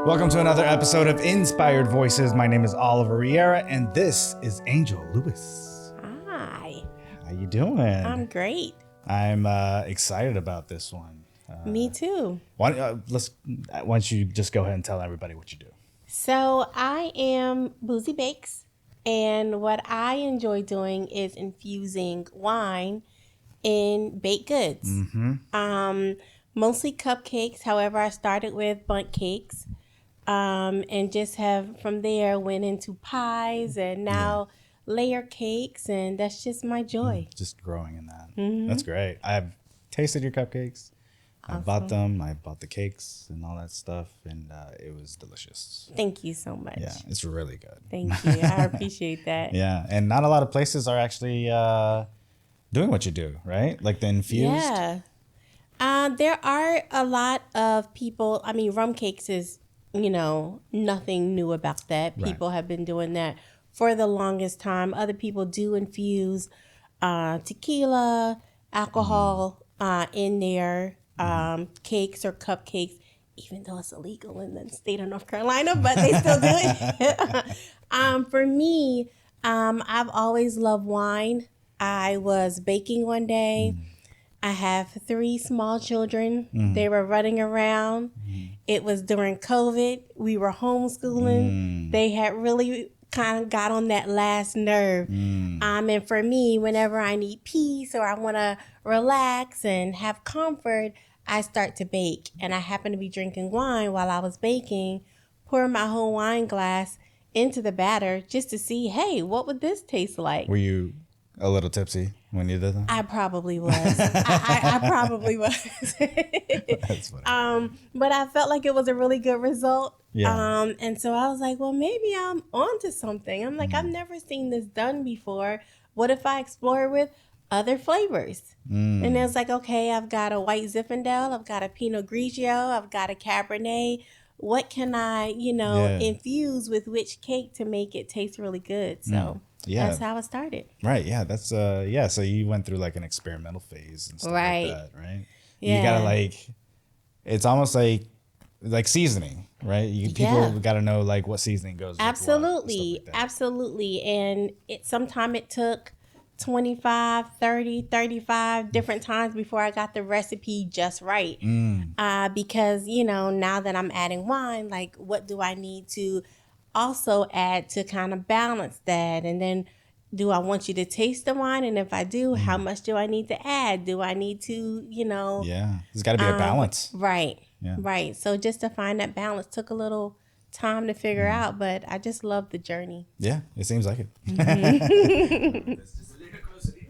Welcome to another episode of Inspired Voices. My name is Oliver Riera, and this is Angel Lewis. Hi. How you doing? I'm great. I'm excited about this one. Me too. Why don't you just go ahead and tell everybody what you do? So I am Boozie Bakes, and what I enjoy doing is infusing wine in baked goods. Mostly cupcakes. However, I started with bundt cakes. And just have from there went into pies and now layer cakes, and that's just my joy. Just growing in that. That's great. I've tasted your cupcakes. I bought them. I bought the cakes and all that stuff, and it was delicious. Thank you so much. Yeah, it's really good. Thank you. I appreciate that. Yeah, and not a lot of places are actually doing what you do, right? Like the infused. Yeah. There are a lot of people. I mean, rum cakes is, nothing new about that. People have been doing that for the longest time. Other people do infuse tequila, alcohol in their cakes or cupcakes, even though it's illegal in the state of North Carolina, but they still do it. For me, I've always loved wine. I was baking one day. I have 3 small children. They were running around. It was during COVID. We were homeschooling. They had really kind of got on that last nerve. And for me, whenever I need peace or I want to relax and have comfort, I start to bake. And I happened to be drinking wine while I was baking, pour my whole wine glass into the batter just to see, hey, what would this taste like? Were you a little tipsy when you did that? I probably was. I probably was. That's funny. But I felt like it was a really good result. Yeah. And so I was like, well, maybe I'm onto something. I'm like, I've never seen this done before. What if I explore with other flavors? And it was like, okay, I've got a white Zinfandel, I've got a Pinot Grigio, I've got a Cabernet. What can I, infuse with which cake to make it taste really good? So that's how it started. Right. Yeah. That's so you went through like an experimental phase and stuff like that, right? Yeah. You gotta it's almost like seasoning, right? People gotta know like what seasoning goes. Absolutely. With what, absolutely. And sometimes it took 25, 30, 35 different times before I got the recipe just right. Because, now that I'm adding wine, like what do I need to also add to kind of balance that? And then do I want you to taste the wine? And if I do, how much do I need to add? Do I need to, Yeah, there's got to be a balance. Right. Yeah. Right. So just to find that balance took a little time to figure out, but I just love the journey. Yeah, it seems like it.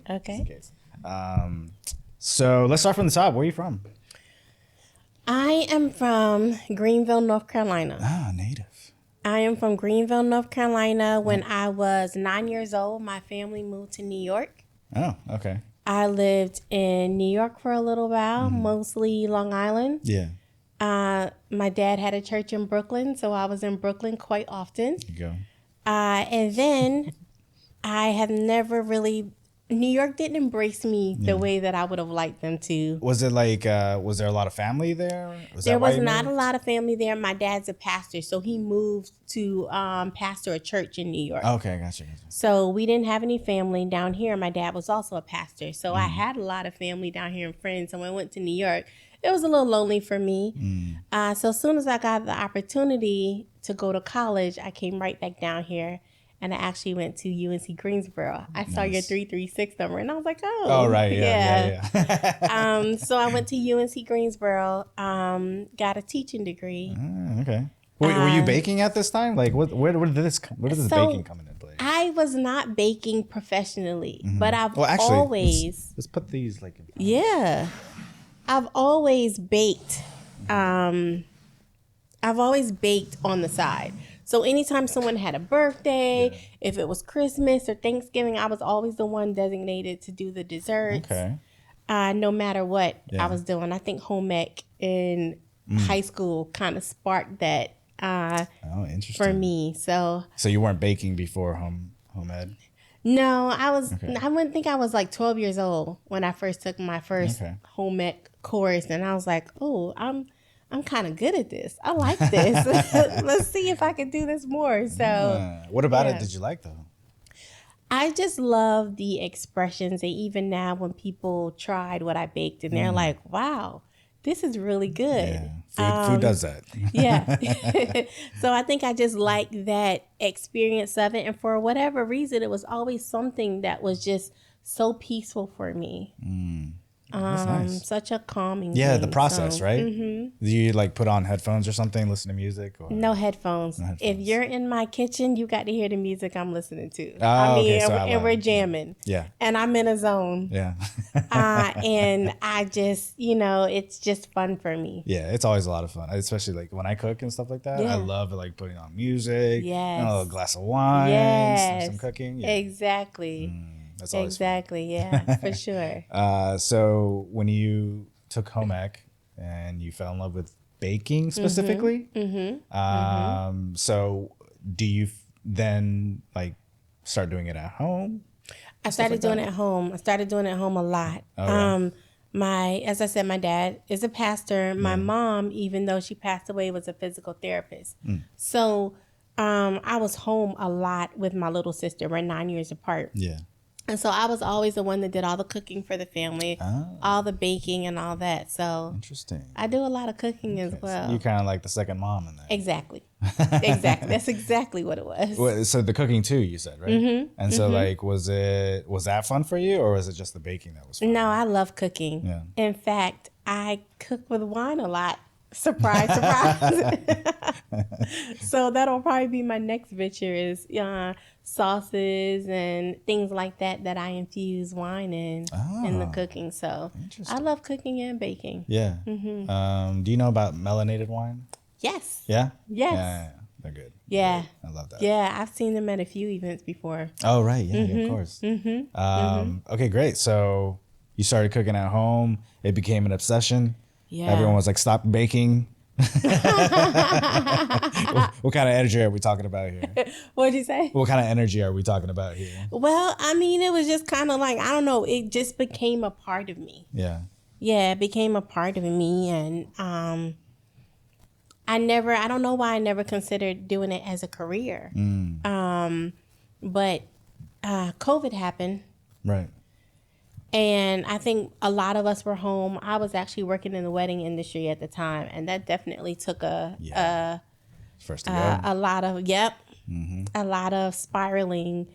Okay. So let's start from the top. Where are you from? I am from Greenville, North Carolina. Ah, native. I am from Greenville, North Carolina. When I was 9 years old, my family moved to New York. Oh, okay. I lived in New York for a little while, mostly Long Island. Yeah. My dad had a church in Brooklyn, so I was in Brooklyn quite often. There you go. And then I have never really... New York didn't embrace me the way that I would have liked them to. Was it was there a lot of family there? There was not a lot of family there. My dad's a pastor, so he moved to pastor a church in New York. Okay, gotcha. So we didn't have any family down here. My dad was also a pastor, so I had a lot of family down here and friends. So when I went to New York, it was a little lonely for me. So as soon as I got the opportunity to go to college, I came right back down here. And I actually went to UNC Greensboro. I saw your 336 number, and I was like, oh. Oh, right. Yeah. So I went to UNC Greensboro, got a teaching degree. Okay. Were you baking at this time? Like, where did this baking come into play? I was not baking professionally, but I've always... Let's put these like... Yeah. I've always baked. I've always baked on the side. So anytime someone had a birthday, if it was Christmas or Thanksgiving, I was always the one designated to do the desserts. Okay. No matter what I was doing. I think home ec in high school kind of sparked that interesting. for me. So you weren't baking before home ed? No, I was. Okay. I wouldn't think I was like 12 years old when I first took my first home ec course, and I was like, oh, I'm kind of good at this. I like this. Let's see if I can do this more. So, what about it did you like though? I just love the expressions. And even now when people tried what I baked and they're like, wow, this is really good. Yeah. Food does that. Yeah. So I think I just like that experience of it. And for whatever reason, it was always something that was just so peaceful for me. That's nice. Such a calming the thing. process, So, right? Do you like put on headphones or something, listen to music? Or? No headphones. No headphones. If you're in my kitchen, you got to hear the music I'm listening to. Okay, and we're jamming. Yeah. And I'm in a zone. Yeah. And I just, it's just fun for me. Yeah, it's always a lot of fun, especially like when I cook and stuff like that. Yeah. I love like putting on music, Yes. a glass of wine, Yes. some cooking. Yeah. Exactly. That's always Exactly. Yeah, for sure. so when you took home ec and you fell in love with baking specifically, so do you then like start doing it at home? I started doing it at home. I started doing it at home a lot. As I said, my dad is a pastor. My mom, even though she passed away, was a physical therapist. So I was home a lot with my little sister. We're 9 years apart. Yeah. And so I was always the one that did all the cooking for the family, all the baking and all that. So Interesting. I do a lot of cooking as well. So you kind of like the second mom in that. Exactly. Exactly. That's exactly what it was. Well, so the cooking too, you said, right? And so like, was that fun for you, or was it just the baking that was fun? No, I love cooking. Yeah. In fact, I cook with wine a lot. Surprise, surprise. So that'll probably be my next venture is sauces and things like that I infuse wine in the cooking. So I love cooking and baking. Yeah. Do you know about melanated wine? Yes. Yeah? Yes. Yeah. They're good. Yeah. I love that. Yeah, I've seen them at a few events before. Oh, right. Yeah, of course. Okay, great. So you started cooking at home. It became an obsession. Yeah. Everyone was like, stop baking. What kind of energy are we talking about here? What'd you say? What kind of energy are we talking about here? Well, I mean, it was just kind of like, I don't know, it just became a part of me. Yeah. Yeah, it became a part of me. And I don't know why I never considered doing it as a career. But COVID happened. Right. And I think a lot of us were home. I was actually working in the wedding industry at the time, and that definitely took a lot of spiraling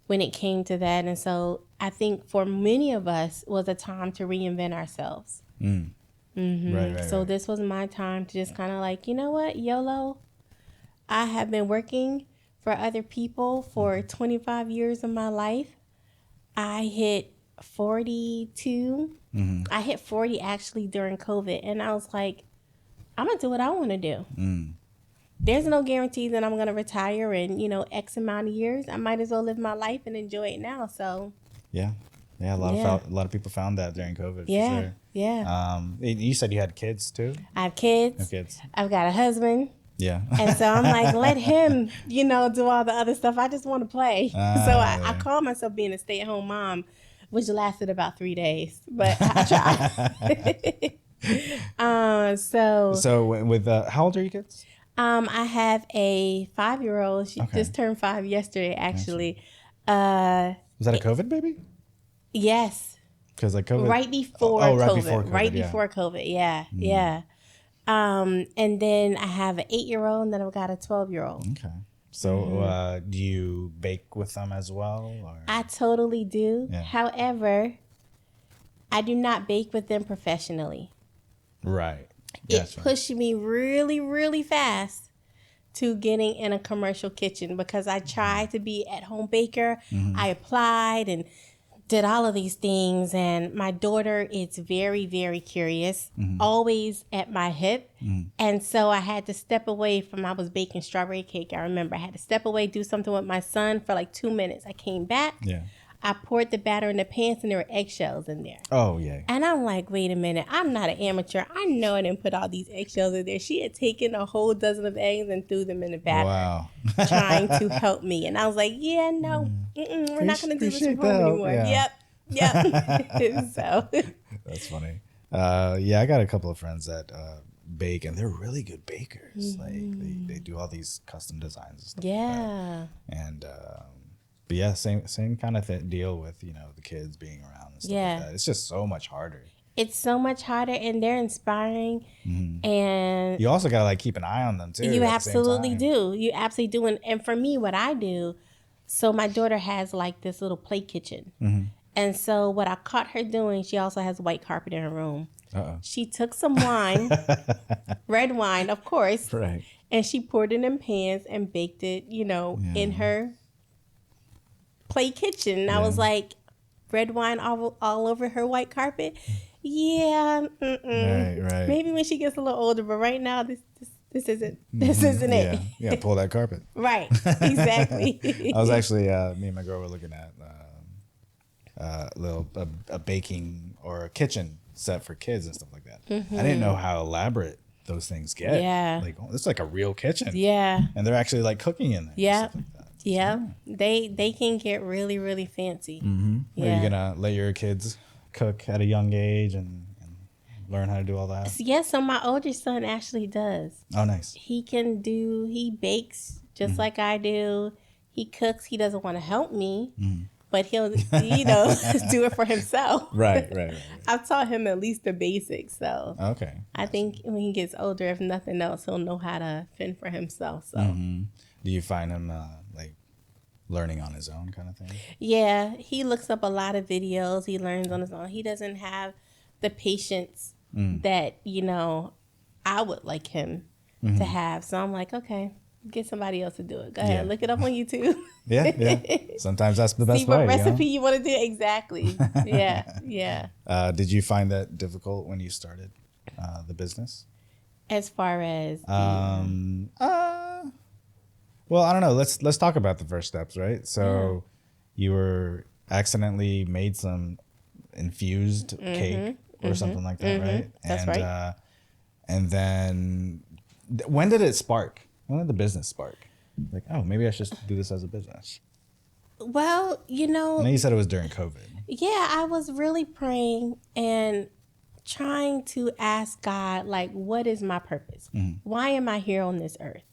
when it came to that. And so I think for many of us was a time to reinvent ourselves. Right. So this was my time to just kind of like, you know what, YOLO, I have been working for other people for 25 years of my life. I hit 42. I hit 40 actually during COVID, and I was like, I'm gonna do what I want to do. There's no guarantee that I'm gonna retire in X amount of years. I might as well live my life and enjoy it now. So a lot of people found that during COVID. Yeah, for sure. yeah. You said you had kids too. I have kids. I've got a husband. Yeah. And so I'm like, let him, do all the other stuff. I just want to play. So I call myself being a stay-at-home mom, which lasted about 3 days, but I tried. So with how old are your kids? I have a 5-year-old. She just turned 5 yesterday, actually. Was that a COVID baby? Yes. Because like COVID. Right before COVID. Right before COVID. Yeah. Yeah. And then I have an 8-year-old, and then I've got a 12-year-old. Okay. So do you bake with them as well? Or? I totally do. Yeah. However, I do not bake with them professionally. Right. It pushed me really, really fast to getting in a commercial kitchen because I tried to be at-home baker. I applied and did all of these things, and my daughter is very, very curious, always at my hip. And so I had to step away from, I was baking strawberry cake. I remember I had to step away, do something with my son for like 2 minutes. I came back. Yeah. I poured the batter in the pans, and there were eggshells in there. Oh, yeah. And I'm like, wait a minute. I'm not an amateur. I know I didn't put all these eggshells in there. She had taken a whole dozen of eggs and threw them in the batter. Wow. Trying to help me. And I was like, yeah, no, we're not going to do this at home anymore. Yeah. Yep. So that's funny. I got a couple of friends that bake, and they're really good bakers. Like they do all these custom designs and stuff. Yeah. Like that. And but yeah, same kind of deal with, you know, the kids being around and stuff like that. It's just so much harder. It's so much harder, and they're inspiring. And you also gotta like keep an eye on them too. You absolutely do. You absolutely do. And for me, what I do, so my daughter has like this little play kitchen. And so what I caught her doing, she also has white carpet in her room. She took some wine, red wine, of course, right, and she poured it in pans and baked it, you know, in her play kitchen. And I was like, red wine all over her white carpet. Yeah, right. Maybe when she gets a little older, but right now this isn't it. Yeah, pull that carpet. Right, exactly. I was actually me and my girl were looking at a baking or a kitchen set for kids and stuff like that. I didn't know how elaborate those things get. Yeah, like it's like a real kitchen. Yeah, and they're actually like cooking in there. Yeah, and stuff like that. Yeah, they can get really, really fancy. Are you gonna let your kids cook at a young age and learn how to do all that? Yeah, so my older son actually does. Oh, nice. He bakes just like I do. He cooks. He doesn't want to help me, but he'll, you know, do it for himself. Right. I've taught him at least the basics, so okay. I think when he gets older, if nothing else, he'll know how to fend for himself. So, do you find him like learning on his own kind of thing? Yeah, he looks up a lot of videos. He learns on his own. He doesn't have the patience that, you know, I would like him to have. So I'm like, okay, get somebody else to do it. Go ahead, look it up on YouTube. Yeah. Sometimes that's the best See what way. recipe you want to do. Exactly. Yeah. Did you find that difficult when you started the business? As far as well, I don't know. Let's talk about the first steps, right? So you were accidentally made some infused cake or something like that, right? That's right. And then when did it spark? When did the business spark? Like, oh, maybe I should do this as a business. Well, you know, I know you said it was during COVID. Yeah, I was really praying and trying to ask God, like, what is my purpose? Why am I here on this earth?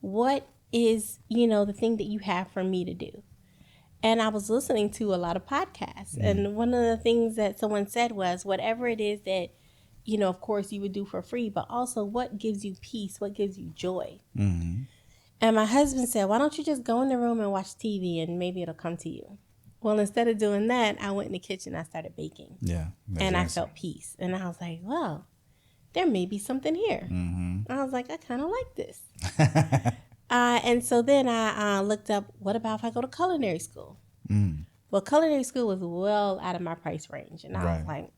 What is, you know, the thing that you have for me to do? And I was listening to a lot of podcasts. And one of the things that someone said was, whatever it is that, you know, of course you would do for free, but also what gives you peace? What gives you joy? And my husband said, why don't you just go in the room and watch TV and maybe it'll come to you? Well, instead of doing that, I went in the kitchen, I started baking. Yeah. And I felt peace. And I was like, well, there may be something here. I was like, I kind of like this. And so then I looked up, what about if I go to culinary school? Well, culinary school was well out of my price range. And I was like,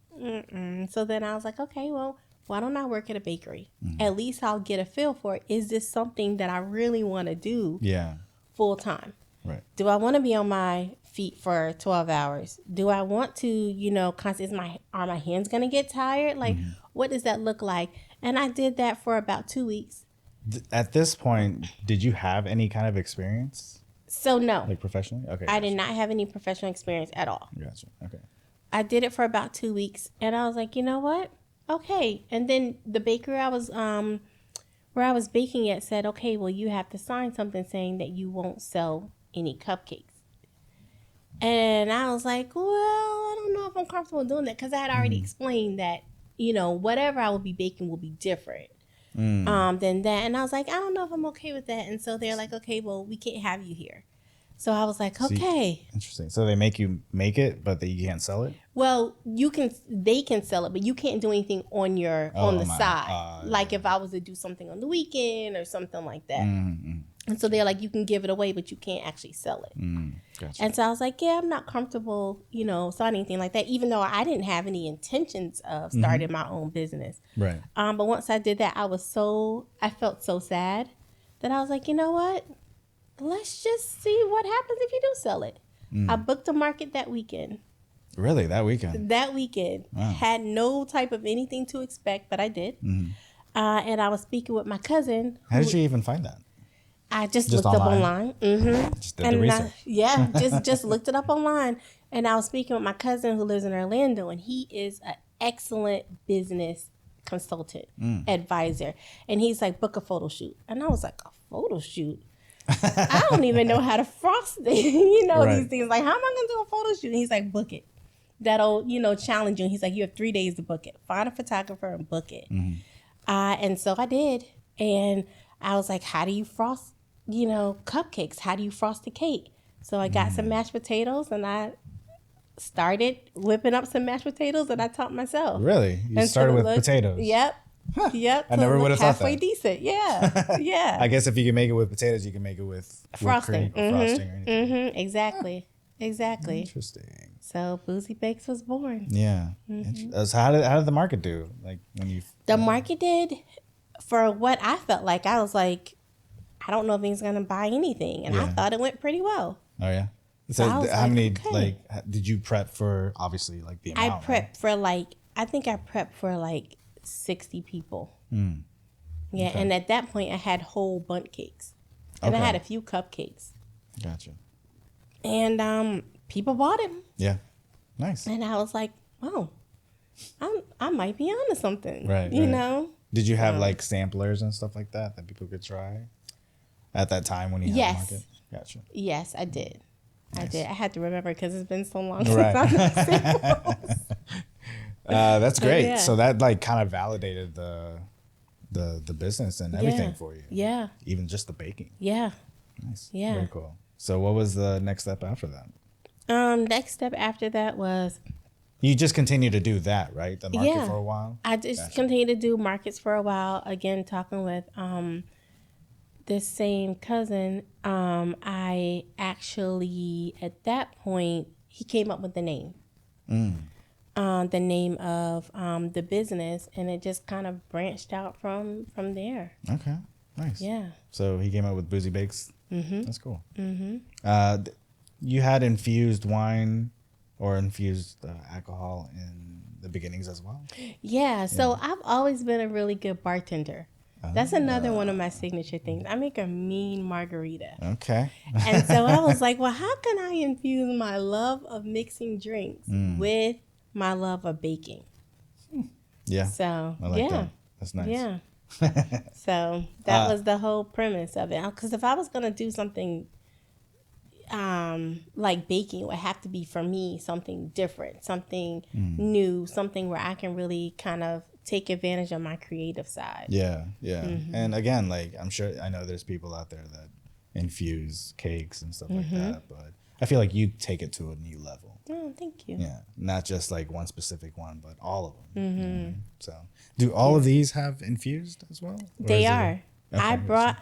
So then I was like, okay, well, why don't I work at a bakery? At least I'll get a feel for it. Is this something that I really want to do full time? Right. Do I want to be on my feet for 12 hours? Do I want to, you know, are my hands going to get tired? Like, what does that look like? And I did that for about 2 weeks. At this point, did you have any kind of experience? So no. Like professionally? Okay. I did not have any professional experience at all. Gotcha. Okay. I did it for about 2 weeks and I was like, you know what? Okay. And then the baker where I was baking at said, okay, well, you have to sign something saying that you won't sell any cupcakes. And I was like, well, I don't know if I'm comfortable doing that because I had already explained that, you know, whatever I will be baking will be different than that. And I was like, I don't know if I'm okay with that. And so they're like, okay, well, we can't have you here. So I was like, okay. Interesting. So they make you make it, but you can't sell it? Well, they can sell it, but you can't do anything on the side. Like if I was to do something on the weekend or something like that. And so they're like, you can give it away, but you can't actually sell it. Gotcha. And so I was like, yeah, I'm not comfortable, you know, signing anything like that, even though I didn't have any intentions of starting my own business. Right. But once I did that, I felt so sad that I was like, you know what? Let's just see what happens if you do sell it. I booked a market that weekend. Really? That weekend? That weekend. Wow. Had no type of anything to expect, but I did. And I was speaking with my cousin. How did you even find that? I just looked up online. Just did the research. Just looked it up online. And I was speaking with my cousin who lives in Orlando, and he is an excellent business consultant, advisor. And he's like, book a photo shoot. And I was like, a photo shoot? I don't even know how to frost these things. Like, how am I going to do a photo shoot? And he's like, book it. That'll, challenge you. And he's like, you have 3 days to book it. Find a photographer and book it. And so I did. And I was like, how do you frost, cupcakes? How do you frost a cake? So I got some mashed potatoes and I started whipping up some mashed potatoes and I taught myself. Really? You started with potatoes? Yep. Huh. Yep. I never would have thought that. Halfway decent. Yeah. Yeah. I guess if you can make it with potatoes, you can make it with frosting. Cream or frosting or anything. Exactly. Huh. Exactly. Interesting. So Boozie Bakes was born. Yeah. So how did the market do? Like when you The market did for what I felt like. I was like, I don't know if he's gonna buy anything. And I thought it went pretty well. Oh yeah. So how many did you prep for? Obviously, like the amount. I prepped for I think I prepped for 60 people. Yeah, and at that point I had whole bundt cakes, and I had a few cupcakes. Gotcha. And people bought them. Yeah, nice. And I was like, oh, I might be onto something. Right. You know. Did you have samplers and stuff like that people could try at that time when you had the market? Gotcha. Yes, I did. Nice. I did. I had to remember because it's been so long since I've done samples. That's great. Yeah. So that kind of validated the business and everything for you. Yeah. Even just the baking. Yeah. Nice. Yeah. Very cool. So what was the next step after that? Next step after that was you just continued to do that, right? The market for a while? I just continued to do markets for a while. Again, talking with this same cousin. I actually, at that point, he came up with the name. The name of the business, and it just kind of branched out from there. Okay, nice. Yeah. So he came up with Boozie Bakes. That's cool. You had infused wine or infused alcohol in the beginnings as well? Yeah. So I've always been a really good bartender. That's another one of my signature things. I make a mean margarita. Okay. And so I was like, well, how can I infuse my love of mixing drinks with my love of baking? Yeah. So, I like that. That's nice. Yeah. So that was the whole premise of it. Because if I was going to do something like baking, it would have to be, for me, something different, something new, something where I can really kind of take advantage of my creative side. Yeah, yeah. And again, I'm sure, I know there's people out there that infuse cakes and stuff like that, but I feel like you take it to a new level. Oh, thank you. Yeah, not just one specific one, but all of them. So, do all of these have infused as well? They are. Okay,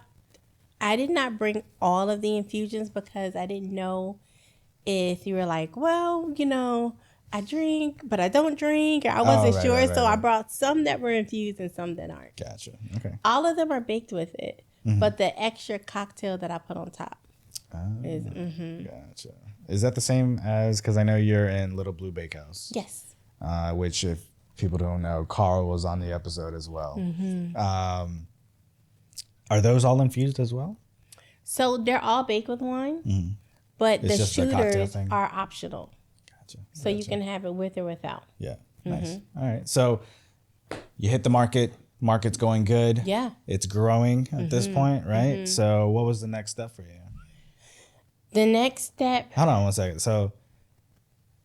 I did not bring all of the infusions because I didn't know if you were like, well, I drink, but I don't drink, or I wasn't sure. So I brought some that were infused and some that aren't. Gotcha. Okay. All of them are baked with it, but the extra cocktail that I put on top is. Gotcha. Is that the same as, because I know you're in Little Blue Bakehouse? Yes. Which, if people don't know, Carl was on the episode as well. Are those all infused as well? So they're all baked with wine, but the shooters are optional. So you can have it with or without. Yeah. Nice. All right. So you hit the market. Market's going good. Yeah. It's growing at this point, right? So what was the next step for you? The next step. Hold on one second. So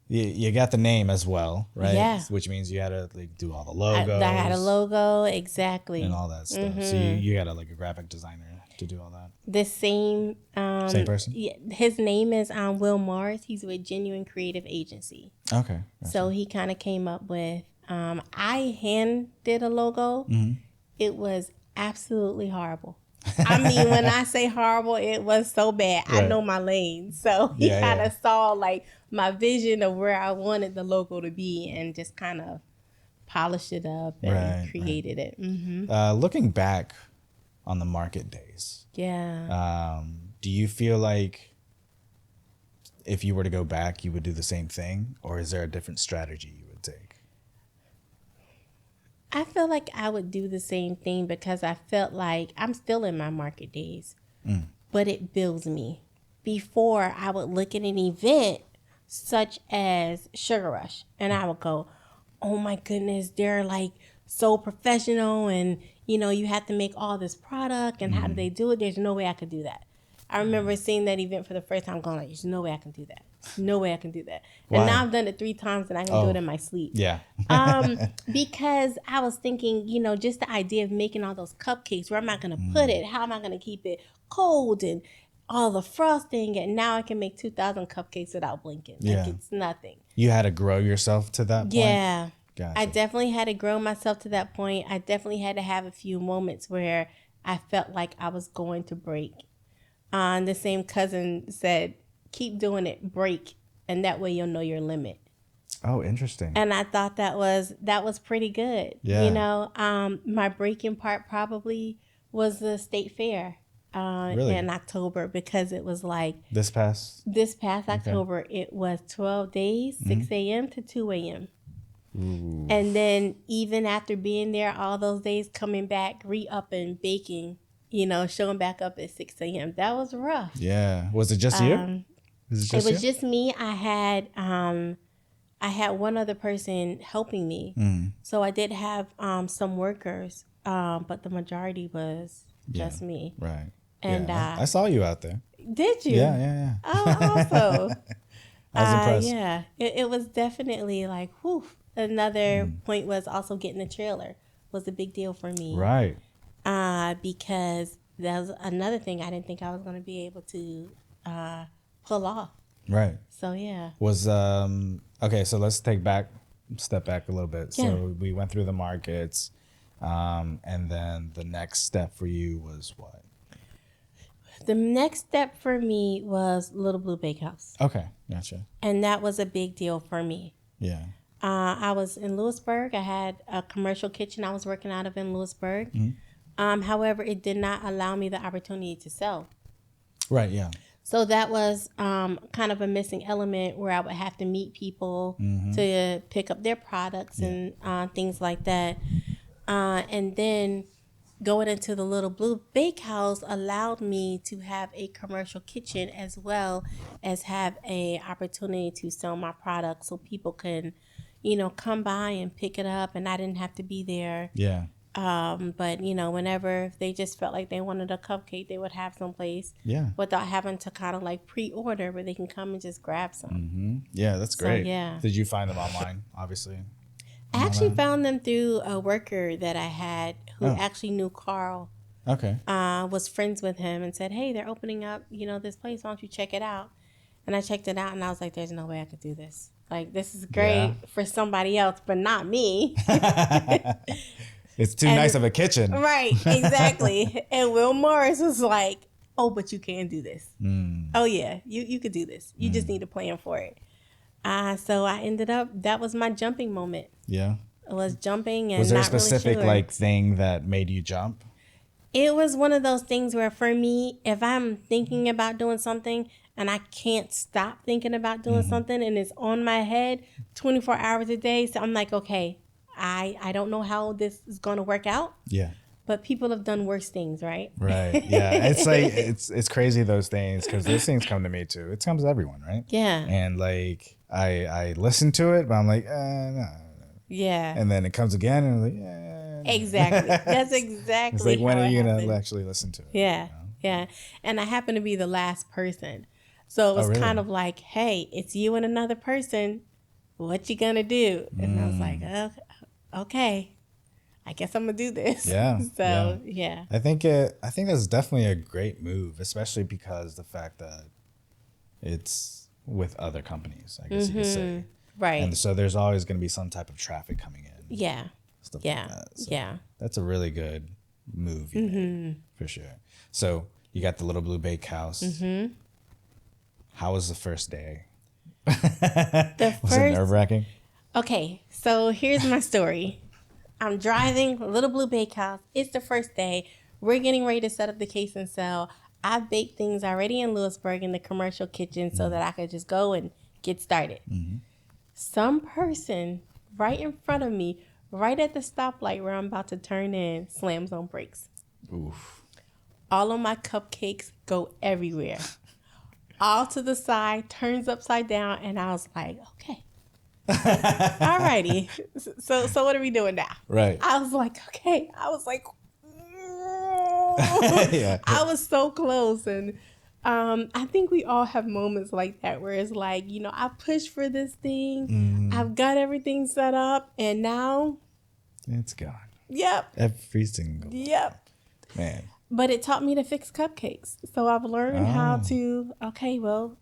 you got the name as well, right? Yeah. Which means you had to do all the logos. I had a logo, exactly. And all that stuff. So you got a graphic designer to do all that. The same person? Yeah, his name is Will Mars. He's with Genuine Creative Agency. Okay. Gotcha. So he kind of came up with I hand did a logo. It was absolutely horrible. I mean, when I say horrible, it was so bad. Right. I know my lane. So he kind of saw my vision of where I wanted the logo to be and just kind of polished it up and created it. Looking back on the market days. Yeah. Do you feel like if you were to go back, you would do the same thing? Or is there a different strategy you would take? I feel like I would do the same thing because I felt like I'm still in my market days, but it builds me. Before, I would look at an event such as Sugar Rush, and I would go, oh my goodness, there are so professional and, you know, you have to make all this product and how do they do it? There's no way I could do that. I remember seeing that event for the first time going like, there's no way I can do that. No way I can do that. Why? And now I've done it 3 times and I can do it in my sleep. Yeah. Because I was thinking, you know, just the idea of making all those cupcakes, where am I going to put it? How am I going to keep it cold and all the frosting? And now I can make 2,000 cupcakes without blinking. Yeah. Like it's nothing. You had to grow yourself to that point? Yeah. Gotcha. I definitely had to grow myself to that point. I definitely had to have a few moments where I felt like I was going to break. The same cousin said, keep doing it, break, and that way you'll know your limit. Oh, interesting. And I thought that was pretty good. Yeah. You know, my breaking part probably was the state fair Really? in October, because it was like This past October, it was 12 days, 6 a.m. to 2 a.m. And then even after being there all those days, coming back, re-upping, baking, you know, showing back up at 6 a.m. That was rough. Yeah. Was it just you? It was just me. I had one other person helping me. So I did have some workers, but the majority was just me. Right. And I saw you out there. Did you? Yeah. Oh, also. I was impressed. Yeah. It was definitely like, whew. Another point was also getting the trailer was a big deal for me. Right. Because that was another thing I didn't think I was going to be able to pull off. Right. So, yeah. Was, okay, so let's step back a little bit. Yeah. So we went through the markets, and then the next step for you was what? The next step for me was Little Blue Bakehouse. Okay, gotcha. And that was a big deal for me. Yeah. I was in Lewisburg. I had a commercial kitchen I was working out of in Lewisburg. However, it did not allow me the opportunity to sell. Right, yeah. So that was kind of a missing element where I would have to meet people to pick up their products and things like that. And then going into the Little Blue Bakehouse allowed me to have a commercial kitchen as well as have a opportunity to sell my products so people can, you know, come by and pick it up, and I didn't have to be there. Yeah. But, you know, whenever they just felt like they wanted a cupcake, they would have someplace without having to kind of like pre-order where they can come and just grab some. Yeah, that's great. So, yeah. Did you find them online, obviously? I actually found them through a worker that I had who actually knew Carl. Okay. Was friends with him and said, hey, they're opening up, you know, this place. Why don't you check it out? And I checked it out and I was like, there's no way I could do this. Like, this is great for somebody else, but not me. It's too nice of a kitchen. Right, exactly. And Will Morris was like, oh, but you can do this. Oh, yeah, you could do this. You just need a plan for it. So I ended up, that was my jumping moment. Yeah. It was jumping and was there a not really specific sure. like thing that made you jump? It was one of those things where for me, if I'm thinking about doing something and I can't stop thinking about doing something and it's on my head 24 hours a day, so I'm like, okay, I don't know how this is going to work out. Yeah. But people have done worse things, right? Right. Yeah. It's like, it's crazy, those things, because those things come to me too. It comes to everyone, right? Yeah. And like, I listen to it, but I'm like, no. Yeah. And then it comes again and I'm like, yeah. Exactly. That's exactly it's like, when how are you going to actually listen to it? Yeah. You know? Yeah. And I happen to be the last person. So it was kind of like, hey, it's you and another person. What you gonna do? And I was like, okay, I guess I'm gonna do this. Yeah. So yeah. I think that's definitely a great move, especially because the fact that it's with other companies, I guess you could say. Right. And so there's always gonna be some type of traffic coming in. Yeah. Stuff like that. So that's a really good move you made, for sure. So you got the Little Blue Bakehouse. How was the first day? Was it nerve-wracking? Okay, so here's my story. I'm driving Little Blue Bakehouse. It's the first day. We're getting ready to set up the case and sell. I baked things already in Lewisburg in the commercial kitchen so that I could just go and get started. Some person right in front of me, right at the stoplight where I'm about to turn in, slams on brakes. Oof. All of my cupcakes go everywhere. All to the side, turns upside down, and I was like, okay, Alrighty. So what are we doing now? Right. I was like, okay. I was like, Yeah. I was so close. And I think we all have moments like that where it's like, I pushed for this thing. I've got everything set up, and now it's gone. Yep. Every single. Yep. Man. But it taught me to fix cupcakes. So I've learned how to,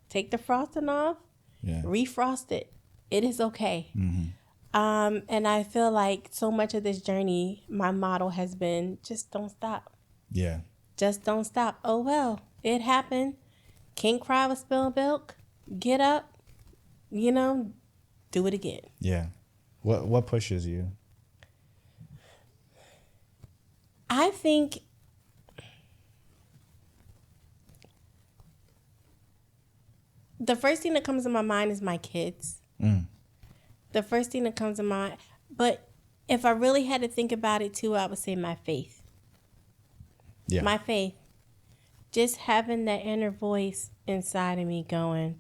take the frosting off, refrost it. It is okay. And I feel like so much of this journey, my motto has been just don't stop. Yeah. Just don't stop. Oh, well, it happened. Can't cry with spilled milk. Get up, do it again. Yeah. What pushes you? I think the first thing that comes to my mind is my kids. The first thing that comes to mind. But if I really had to think about it too, I would say my faith. Yeah. My faith. Just having that inner voice inside of me going,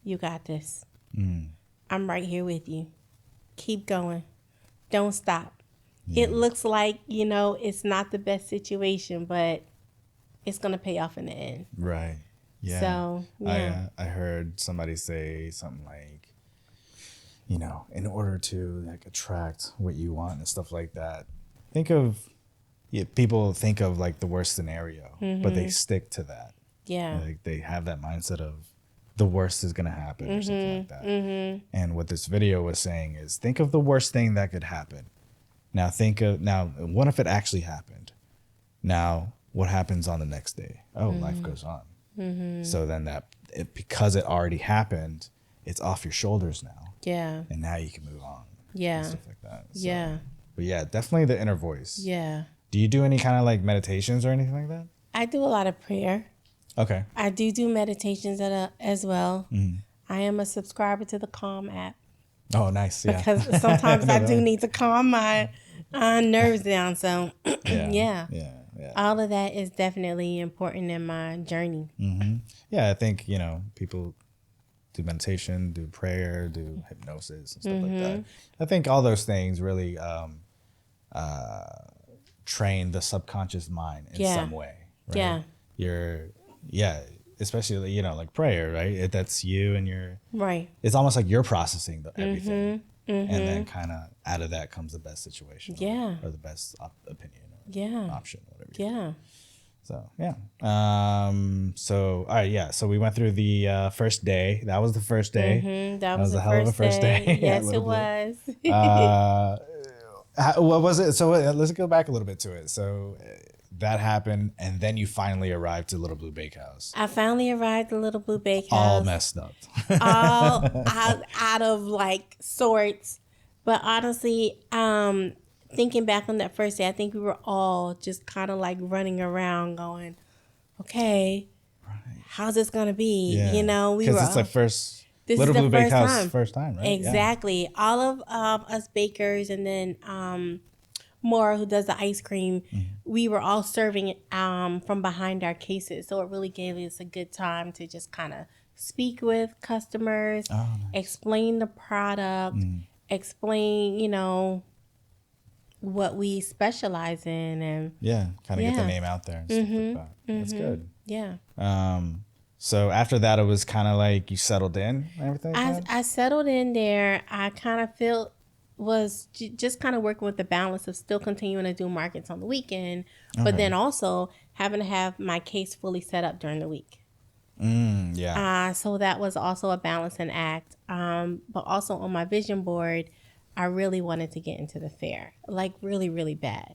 you got this. I'm right here with you. Keep going. Don't stop. Yeah. It looks like, it's not the best situation, but it's going to pay off in the end. Right. Yeah. So, yeah. I heard somebody say something like, in order to attract what you want and stuff like that, people think of the worst scenario, but they stick to that. Yeah. They have that mindset of the worst is going to happen or something like that. And what this video was saying is think of the worst thing that could happen. Now what if it actually happened? Now, what happens on the next day? Oh, life goes on. So then because it already happened, it's off your shoulders now. Yeah. And now you can move on. Yeah. And stuff like that. So, yeah. But yeah, definitely the inner voice. Yeah. Do you do any kind of meditations or anything like that? I do a lot of prayer. Okay. I do meditations as well. I am a subscriber to the Calm app. Oh, nice. Yeah. Because sometimes I do need to calm my nerves down. So yeah. All of that is definitely important in my journey. Yeah, I think, people do meditation, do prayer, do hypnosis and stuff like that. I think all those things really train the subconscious mind in some way. Right? Yeah. Especially, like prayer, right? That's you and your... Right. It's almost like you're processing everything. And then kind of out of that comes the best situation. Yeah. Or the best opinion. Or option, whatever. Yeah. So, yeah. So, all right, yeah. So we went through the first day. That was the first day. That was a hell of a first day. Yes, it was. What was it? So let's go back a little bit to it. So that happened, and then you finally arrived to Little Blue Bakehouse. I finally arrived at Little Blue Bakehouse. All messed up. All out of sorts. But honestly, thinking back on that first day, I think we were all just kind of running around going, okay, how's this going to be? Yeah. We were... Because it's Little Blue Bakehouse first time, right? Exactly. Yeah. All of us bakers and then Maura, who does the ice cream, we were all serving it from behind our cases. So it really gave us a good time to just kind of speak with customers, explain the product, explain, what we specialize in, and kind of get the name out there and stuff like that. That's good. Yeah. So after that, it was kind of you settled in and everything. I settled in there. I kind of was just kind of working with the balance of still continuing to do markets on the weekend, but then also having to have my case fully set up during the week. So that was also a balancing act. But also on my vision board, I really wanted to get into the fair, really, really bad.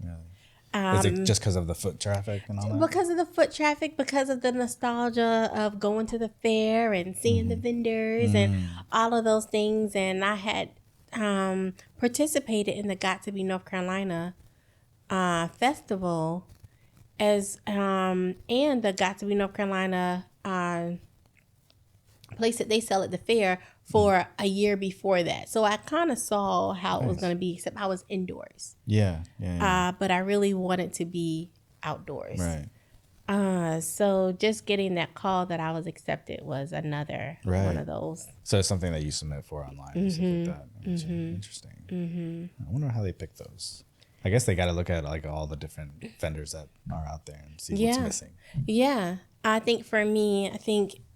Is it just because of the foot traffic and all that? Because of the foot traffic, because of the nostalgia of going to the fair and seeing the vendors and all of those things. And I had participated in the Got to Be North Carolina festival and the Got to Be North Carolina place that they sell at the fair for a year before that. So I kind of saw how it was going to be, except I was indoors. Yeah. But I really wanted to be outdoors. Right. So just getting that call that I was accepted was another one of those. So it's something that you submit for online and stuff like that. Interesting. I wonder how they pick those. I guess they got to look at like all the different vendors that are out there and see what's missing. Yeah. I think for me,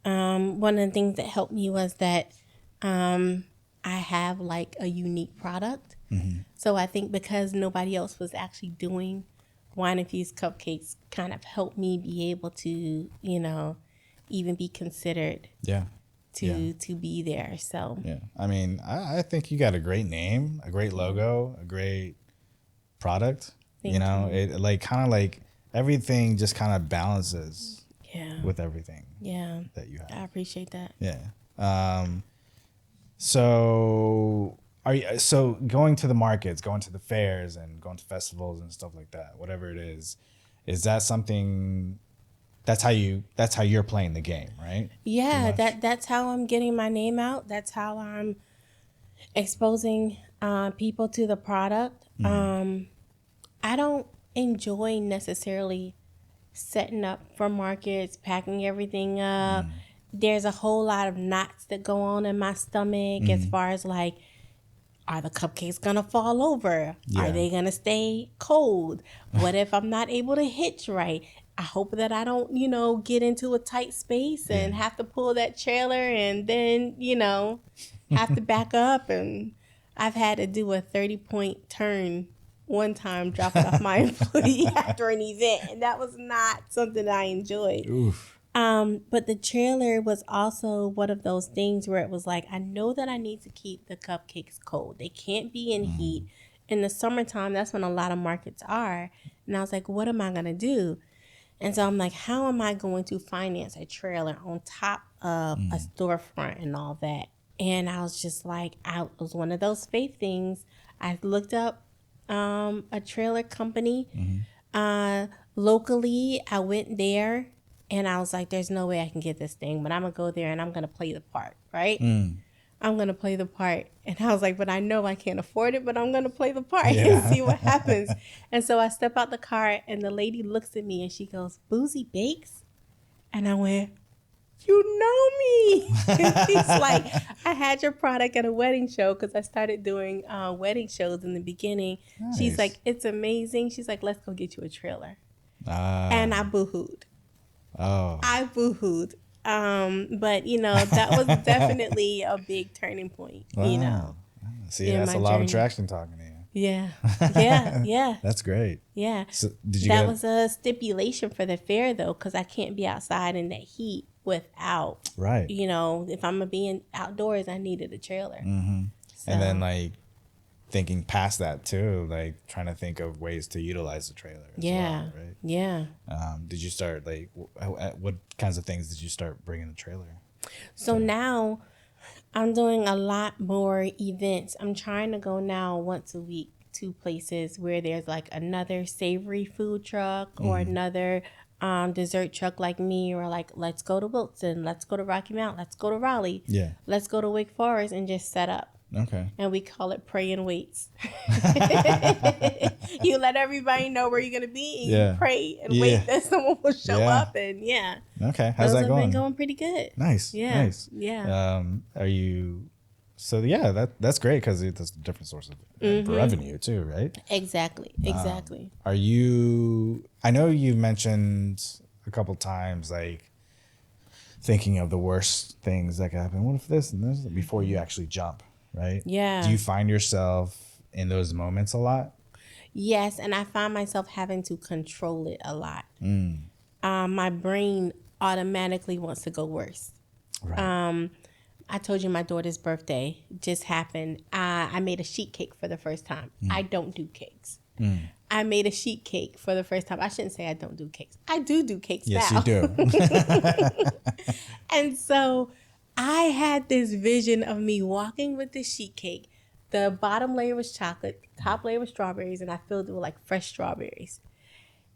one of the things that helped me was that I have like a unique product. So I think because nobody else was actually doing wine infused cupcakes, kind of helped me be able to, even be considered. To be there. So I mean, I think you got a great name, a great logo, a great product. Thank you. It like kind of like everything just kind of balances with everything that you have. I appreciate that. So going to the markets, going to the fairs and going to festivals and stuff like that, whatever it is that something that's how you're playing the game, right? That's how I'm getting my name out. That's how I'm exposing people to the product. I don't enjoy necessarily setting up for markets, packing everything up. There's a whole lot of knots that go on in my stomach as far as like, are the cupcakes gonna fall over? Are they gonna stay cold? What if I'm not able to hitch right? I hope that I don't, get into a tight space and have to pull that trailer and then, have to back up. And I've had to do a 30-point turn one time, dropping off my employee after an event. And that was not something I enjoyed. Oof. But the trailer was also one of those things where it was like, I know that I need to keep the cupcakes cold. They can't be in heat. In the summertime, that's when a lot of markets are. And I was like, what am I going to do? And so I'm like, how am I going to finance a trailer on top of a storefront and all that? And I was just like, it was one of those faith things. I looked up a trailer company locally. I went there and I was like, there's no way I can get this thing, but I'm going to go there and I'm going to play the part, right? I'm going to play the part. And I was like, but I know I can't afford it, but I'm going to play the part and see what happens. And so I step out the car and the lady looks at me and she goes, Boozie Bakes? And I went, you know me. And she's like, I had your product at a wedding show because I started doing wedding shows in the beginning. Nice. She's like, it's amazing. She's like, let's go get you a trailer. And I boo-hooed. I boo-hooed. But that was definitely a big turning point. Wow. See, that's a lot of traction talking to you. Yeah. That's great. Yeah. So that was a stipulation for the fair though, because I can't be outside in that heat without. Right. If I'm gonna be outdoors, I needed a trailer. So. And then like thinking past that too, like trying to think of ways to utilize the trailer as well, right? Yeah. Did you start like what kinds of things did you start bringing the trailer? So now I'm doing a lot more events. I'm trying to go now once a week to places where there's like another savory food truck or another dessert truck like me, or like, let's go to Wilson, let's go to Rocky Mount, let's go to Raleigh, let's go to Wake Forest and just set up. Okay. And we call it pray and waits. You let everybody know where you're going to be and you pray and wait that someone will show up. And Okay. How's that going? Those have been going pretty good. Nice. Yeah. Nice. Yeah. Are you... So that's great because it's a different source of revenue too, right? Exactly. Are you... I know you mentioned a couple times like thinking of the worst things that could happen. What if this and this before you actually jump? Right? Yeah. Do you find yourself in those moments a lot? Yes, and I find myself having to control it a lot. My brain automatically wants to go worse. Right. I told you my daughter's birthday just happened. I made a sheet cake for the first time. I don't do cakes. I made a sheet cake for the first time. I shouldn't say I don't do cakes. I do cakes now. Yes, you do. And so I had this vision of me walking with the sheet cake. The bottom layer was chocolate, top layer was strawberries, and I filled it with like fresh strawberries.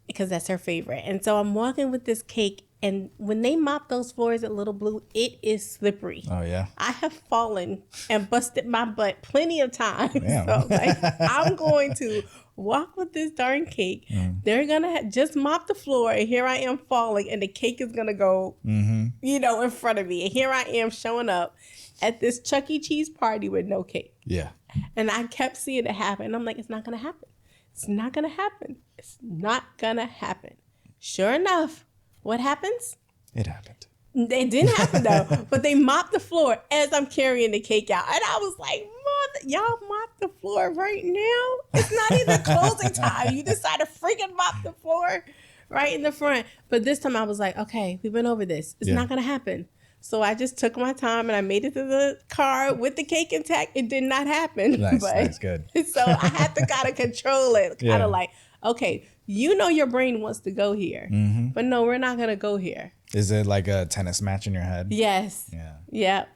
because that's her favorite. And so I'm walking with this cake, and when they mop those floors at Little Blue, it is slippery. Oh, yeah? I have fallen and busted my butt plenty of times. Damn. So, like, I'm going to walk with this darn cake. They're going to just mop the floor, and here I am falling, and the cake is going to go, you know, in front of me. And here I am showing up at this Chuck E. Cheese party with no cake. Yeah. And I kept seeing it happen. And I'm like, it's not going to happen. It's not going to happen. It's not going to happen. Sure enough, what happens? It happened. It didn't happen, though. But they mopped the floor as I'm carrying the cake out. And I was like, Mother, y'all mop the floor right now? It's not even closing time. You decide to freaking mop the floor right in the front. But this time I was like, okay, we've been over this. It's not going to happen. So I just took my time and I made it to the car with the cake intact. It did not happen. Nice, but, that's good. So I had to kind of control it. Kind of like, okay, you know your brain wants to go here. But no, we're not going to go here. Is it like a tennis match in your head? Yes. Yeah. Yep.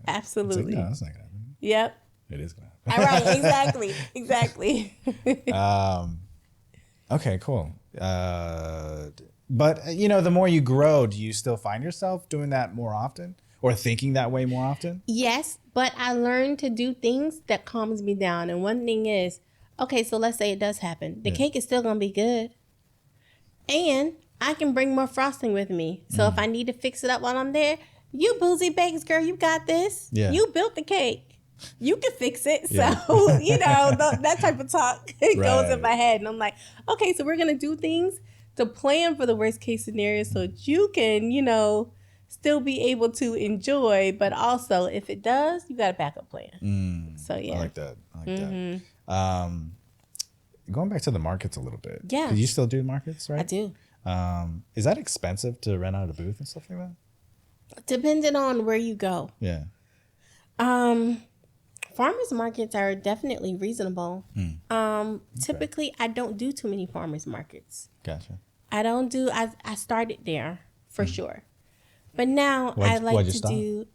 Absolutely. It's like, no, that's not going to happen. Yep. It is going to happen. All right. Exactly. Okay, cool. But, you know, the more you grow, do you still find yourself doing that more often or thinking that way more often? Yes, but I learned to do things that calms me down. And one thing is, okay, so let's say it does happen. The cake is still going to be good. And I can bring more frosting with me. So if I need to fix it up while I'm there, you Boozie Bakers, girl, you got this. Yeah. You built the cake. You can fix it. So, you know, that type of talk goes in my head. And I'm like, okay, so we're going to do things to plan for the worst case scenario so that you can, you know, still be able to enjoy. But also, if it does, you got a backup plan. So, yeah. I like that. That. Going back to the markets a little bit. Yeah. 'Cause you still do markets, right? I do. Is that expensive to rent out a booth and stuff like that? Depending on where you go. Yeah. Farmers markets are definitely reasonable. Typically, I don't do too many farmers markets. Gotcha. I started there for sure. But now I like to do,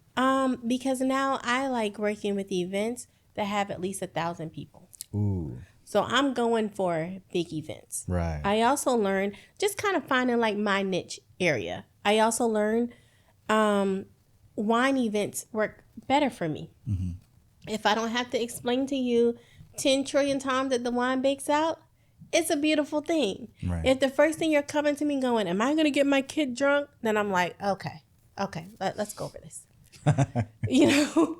because now I like working with events that have at least 1,000 people. Ooh. So I'm going for big events. Right. I also learned just kind of finding like my niche area. I also learned wine events work better for me. If I don't have to explain to you 10 trillion times that the wine bakes out, it's a beautiful thing. Right. If the first thing you're coming to me going, am I going to get my kid drunk? Then I'm like, okay, let's go over this. You know,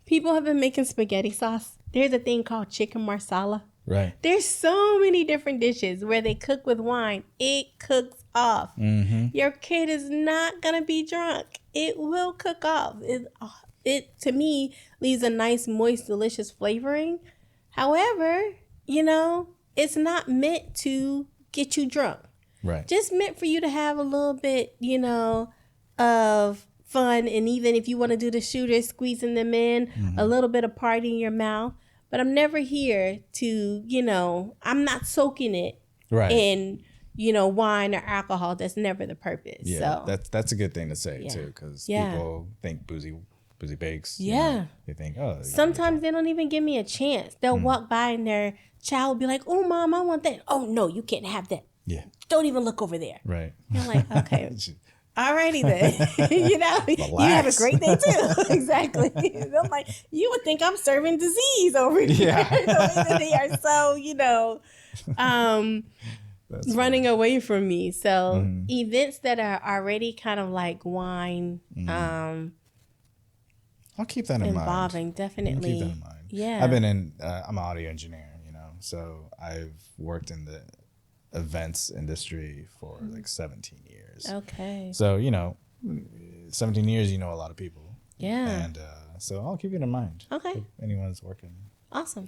people have been making spaghetti sauce. There's a thing called chicken marsala. Right. There's so many different dishes where they cook with wine. It cooks off. Your kid is not going to be drunk. It will cook off. It to me leaves a nice, moist, delicious flavoring. However, you know, it's not meant to get you drunk. Right. Just meant for you to have a little bit, you know, of fun. And even if you want to do the shooters, squeezing them in, a little bit of party in your mouth. But I'm never here to, you know, I'm not soaking it in, you know, wine or alcohol. That's never the purpose. Yeah, so. that's a good thing to say too, because people think Boozie Bakes. Yeah. You know, they think, oh. Sometimes they don't even give me a chance. They'll walk by and their child will be like, oh, Mom, I want that. Oh, no, you can't have that. Yeah. Don't even look over there. Right. You're like, okay. Alrighty then. You know, Relax. You have a great day too. Exactly. I'm like, you would think I'm serving disease over here. Yeah. The way that they are so, you know, running away from me. So events that are already kind of like wine, I'll keep that in involving, mind. definitely. I'll keep that in mind. Yeah. I've been I'm an audio engineer, you know, so I've worked in the events industry for like 17 years. Okay. So, you know, 17 years, you know a lot of people. Yeah. And so I'll keep it in mind. Okay. If anyone's working. Awesome.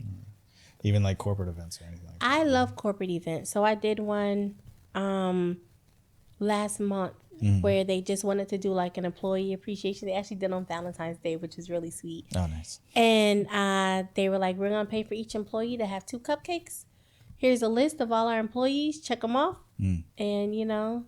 Even like corporate events or anything like that. I love corporate events. So I did one last month where they just wanted to do like an employee appreciation. They actually did on Valentine's Day, which is really sweet. Oh, nice. And they were like, we're going to pay for each employee to have 2 cupcakes. Here's a list of all our employees. Check them off. And, you know,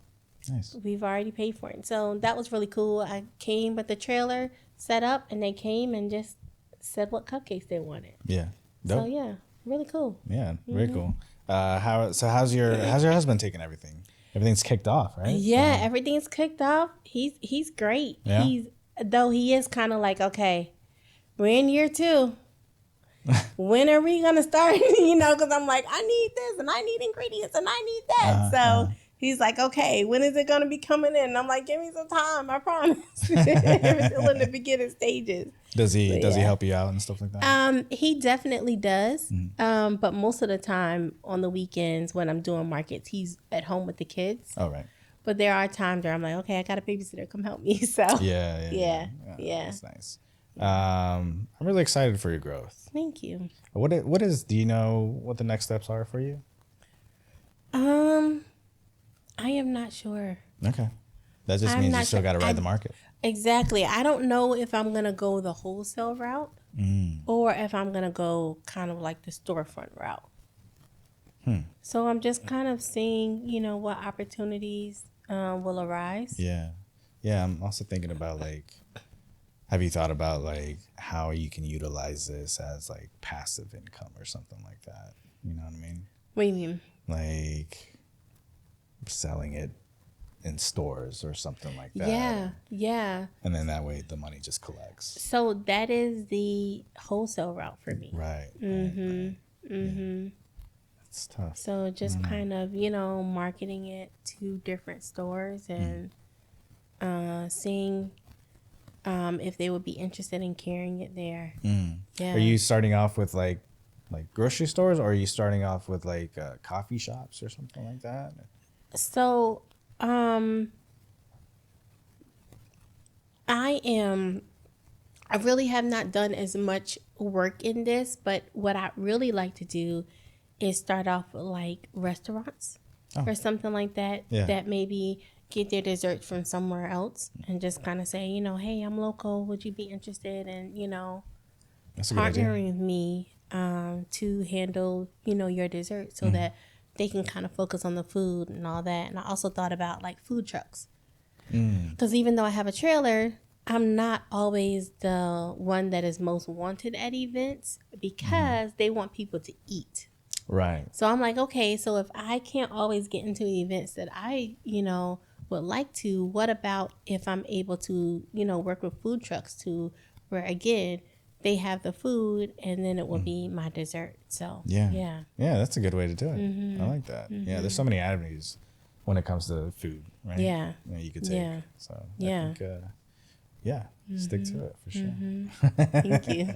nice. We've already paid for it. So that was really cool. I came with the trailer set up and they came and just said what cupcakes they wanted. Yeah. Dope. So, yeah, really cool. Yeah, very cool. How's your husband taking everything? Everything's kicked off, right? Yeah, everything's kicked off. He's great. Yeah? He is kind of like, okay, we're in year 2. When are we gonna start? Because I'm like, I need this and I need ingredients and I need that. So he's like, okay, when is it gonna be coming in? And I'm like, give me some time, I promise. We're still in the beginning stages. Does he help you out and stuff like that? He definitely does. But most of the time on the weekends when I'm doing markets, he's at home with the kids. Oh, right. But there are times where I'm like, okay, I got a babysitter, come help me. So yeah. That's nice. I'm really excited for your growth. Thank you. Do you know what the next steps are for you? I am not sure. Okay. That just means you still got to ride the market. Exactly. I don't know if I'm going to go the wholesale route or if I'm going to go kind of like the storefront route. So I'm just kind of seeing, what opportunities will arise. Yeah. Yeah. I'm also thinking about have you thought about how you can utilize this as passive income or something like that? You know what I mean? What do you mean? Like selling it in stores or something like that. Yeah. And then that way the money just collects. So that is the wholesale route for me. Right. Mm-hmm. That's tough. So just kind of, marketing it to different stores and seeing if they would be interested in carrying it there. Yeah. Are you starting off with like grocery stores, or are you starting off with coffee shops or something like that? So I really have not done as much work in this, but what I really like to do is start off with restaurants or something like that, that maybe get their dessert from somewhere else and just kind of say, hey, I'm local. Would you be interested in, partnering with me to handle, your dessert so that they can kind of focus on the food and all that. And I also thought about food trucks. Because even though I have a trailer, I'm not always the one that is most wanted at events because they want people to eat. Right. So I'm like, okay, so if I can't always get into events that I, would like to, what about if I'm able to, work with food trucks where again, they have the food and then it will be my dessert. So yeah, that's a good way to do it. I like that. Yeah, there's so many avenues when it comes to food, right? Yeah, you could take. So I think, stick to it for sure. Thank you.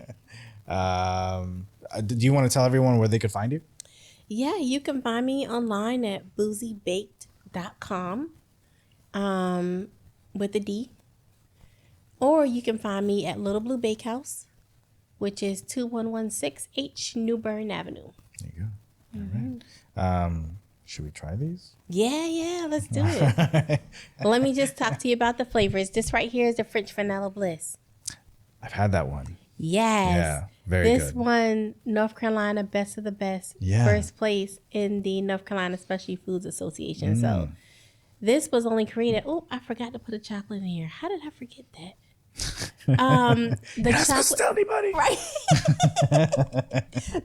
Do you want to tell everyone where they could find you? Yeah, you can find me online at booziebaked.com with a D. Or you can find me at Little Blue Bakehouse, which is 2116 H New Bern Avenue. There you go. All right. Should we try these? Yeah, let's do it. Let me just talk to you about the flavors. This right here is the French Vanilla Bliss. I've had that one. Yes. Yeah, very good. This one, North Carolina, best of the best. Yeah. First place in the North Carolina Specialty Foods Association. So this was only created. Oh, I forgot to put a chocolate in here. How did I forget that? The chocolate. Tell anybody. Right.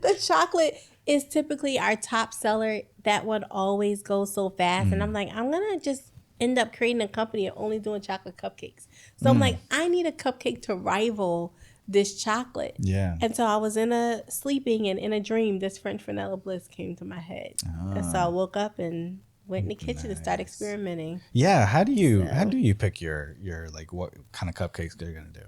The chocolate is typically our top seller. That one always goes so fast. And I'm like, I'm going to just end up creating a company of only doing chocolate cupcakes. So I'm like, I need a cupcake to rival this chocolate. Yeah. And so I was sleeping and in a dream, this French Vanilla Bliss came to my head. And so I woke up and went in the kitchen to start experimenting. Yeah. How do you pick your what kind of cupcakes you're going to do?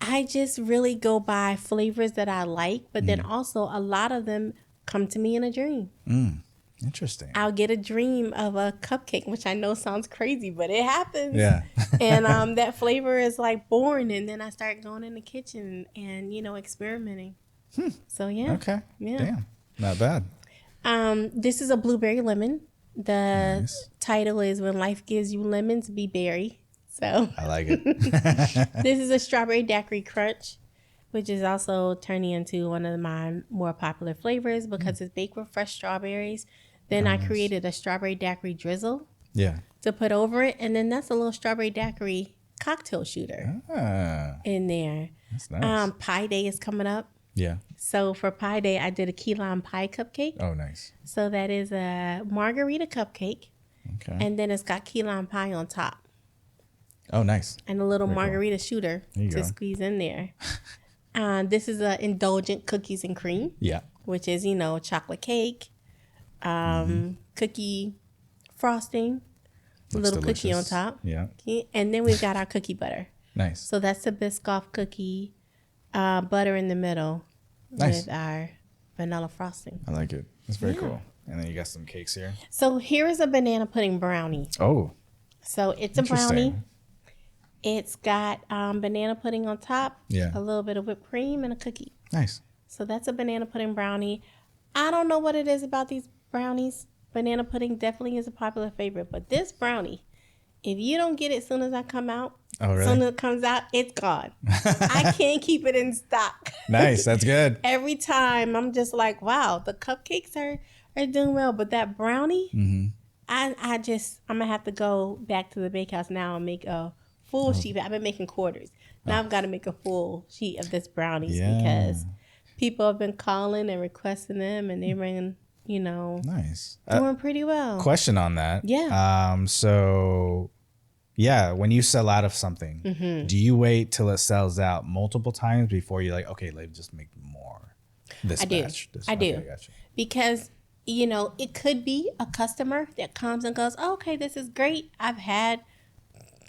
I just really go by flavors that I like, but then also a lot of them come to me in a dream. Interesting. I'll get a dream of a cupcake, which I know sounds crazy, but it happens. Yeah. And that flavor is born, and then I start going in the kitchen and experimenting. So yeah. Okay. Yeah. Damn. Not bad. This is a blueberry lemon. The title is When Life Gives You Lemons, Be Berry. So I like it. This is a strawberry daiquiri crunch, which is also turning into one of my more popular flavors because it's baked with fresh strawberries. Then I created a strawberry daiquiri drizzle to put over it. And then that's a little strawberry daiquiri cocktail shooter in there. That's nice. Pie Day is coming up. Yeah. So for Pie Day, I did a key lime pie cupcake. Oh, nice. So that is a margarita cupcake. Okay. And then it's got key lime pie on top. Oh, nice. And a little Very margarita shooter to squeeze in there. This is a indulgent cookies and cream. Yeah. Which is, chocolate cake, cookie frosting, a little delicious. Cookie on top. Yeah. And then we've got our cookie butter. Nice. So that's the Biscoff cookie, butter in the middle with our vanilla frosting. I like it. It's very cool. And then you got some cakes here. So here is a banana pudding brownie. Oh. So it's a brownie. It's got banana pudding on top, a little bit of whipped cream, and a cookie. Nice. So that's a banana pudding brownie. I don't know what it is about these brownies. Banana pudding definitely is a popular favorite. But this brownie, if you don't get it as soon as I come out, as soon as it comes out, it's gone. I can't keep it in stock. Nice. That's good. Every time I'm just like, wow, the cupcakes are doing well. But that brownie, I'm going to have to go back to the bakehouse now and make a full sheet. I've been making quarters. Now I've got to make a full sheet of this brownies because people have been calling and requesting them, and they've been, nice, doing pretty well. Question on that. Yeah. So, when you sell out of something, do you wait till it sells out multiple times before you're like, okay, let's just make more? I do. Gotcha. Because, it could be a customer that comes and goes, oh, okay, this is great.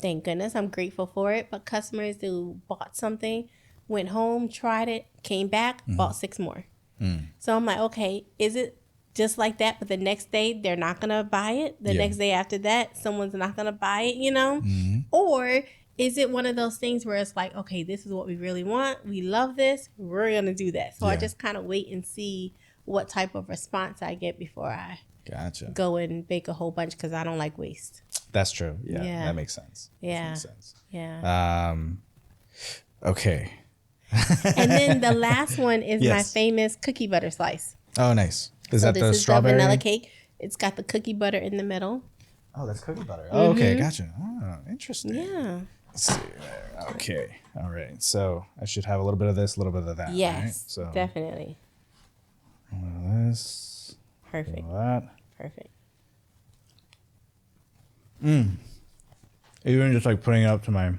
Thank goodness, I'm grateful for it. But customers who bought something, went home, tried it, came back, bought 6 more. So I'm like, okay, is it just like that? But the next day, they're not going to buy it. The next day after that, someone's not going to buy it, Or is it one of those things where it's like, okay, this is what we really want. We love this. We're going to do that. So I just kind of wait and see what type of response I get before I go and bake a whole bunch because I don't like waste. That's true. Yeah. That makes sense. Yeah. Okay. And then the last one is my famous cookie butter slice. Oh, nice. Is that the strawberry? The vanilla cake. It's got the cookie butter in the middle. Oh, that's cookie butter. Oh, okay. Gotcha. Oh, interesting. Yeah. Let's see there. Okay. All right. So I should have a little bit of this, a little bit of that. Yes. Right? So definitely. A little of this. Perfect. A little of that. Perfect. Even just like putting it up to my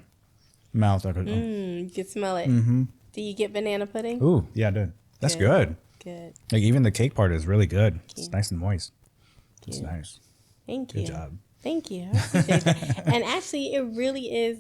mouth, I could. You can smell it. Do you get banana pudding? Ooh, yeah, I did. That's good. Good. Like even the cake part is really good. It's nice and moist. It's nice. Thank you. Good job. Thank you. I appreciate that. And actually, it really is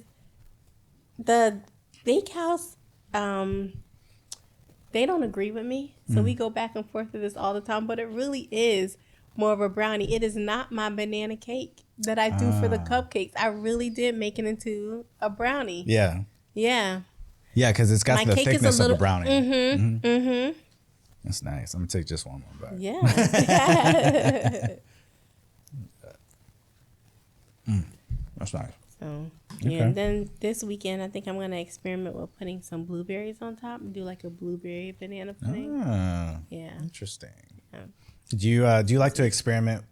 the bakehouse. They don't agree with me, so we go back and forth with this all the time. But it really is more of a brownie. It is not my banana cake that I do for the cupcakes. I really did make it into a brownie. Yeah. Yeah. Yeah, because it's got the thickness of a brownie. That's nice. I'm going to take just one more bite. Yeah. That's nice. So, and then this weekend, I think I'm going to experiment with putting some blueberries on top and do like a blueberry banana pudding. Yeah. Interesting. Yeah. Do you like to experiment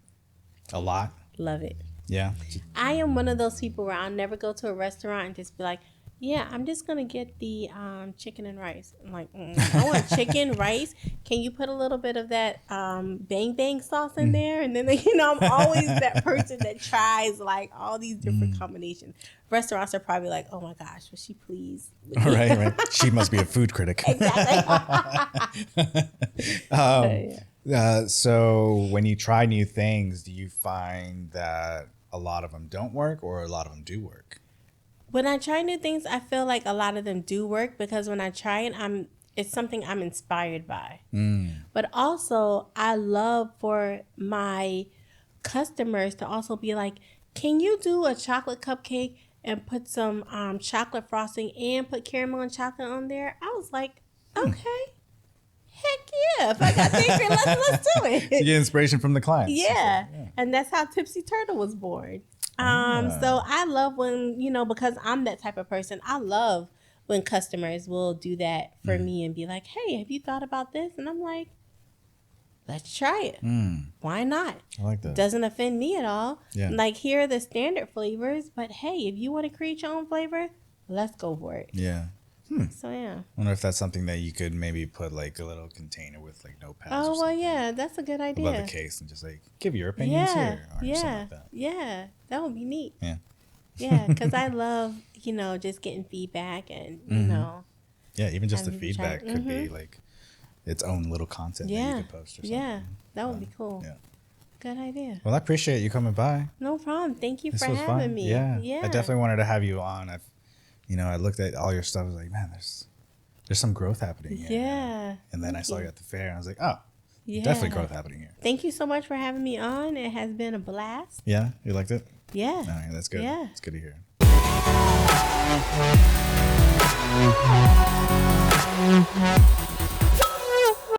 a lot? Love it. Yeah. I am one of those people where I'll never go to a restaurant and just be like, yeah, I'm just going to get the chicken and rice. I'm like, I want chicken, rice. Can you put a little bit of that bang bang sauce in there? And then, I'm always that person that tries like all these different combinations. Restaurants are probably like, oh my gosh, will she please? Right. She must be a food critic. Exactly. So when you try new things, do you find that a lot of them don't work or a lot of them do work? When I try new things, I feel like a lot of them do work because when I try it, it's something I'm inspired by. But also, I love for my customers to also be like, can you do a chocolate cupcake and put some chocolate frosting and put caramel and chocolate on there? I was like, okay. Heck yeah. If I got the ingredient, let's do it. So you get inspiration from the clients. Yeah. And that's how Tipsy Turtle was born. So I love when, because I'm that type of person, I love when customers will do that for me and be like, hey, have you thought about this? And I'm like, let's try it. Why not? I like that. Doesn't offend me at all. Yeah. Like, here are the standard flavors, but hey, if you want to create your own flavor, let's go for it. Yeah. So yeah. I wonder if that's something that you could maybe put like a little container with like notepads. Oh well, yeah, that's a good idea. Above the case and just like give your opinions here or something like that. Yeah, that would be neat. Yeah. Yeah, because I love just getting feedback and Yeah, even just the feedback could be like its own little content that you could post or something. Yeah, that would be cool. Yeah. Good idea. Well, I appreciate you coming by. No problem. Thank you This for was having fun. me. Yeah. Yeah. I definitely wanted to have you on. I looked at all your stuff. I was like, man, there's some growth happening here. Yeah. And then I saw you at the fair, and I was like, oh, definitely growth happening here. Thank you so much for having me on. It has been a blast. Yeah, you liked it? Yeah. All right, that's good. Yeah. It's good to hear.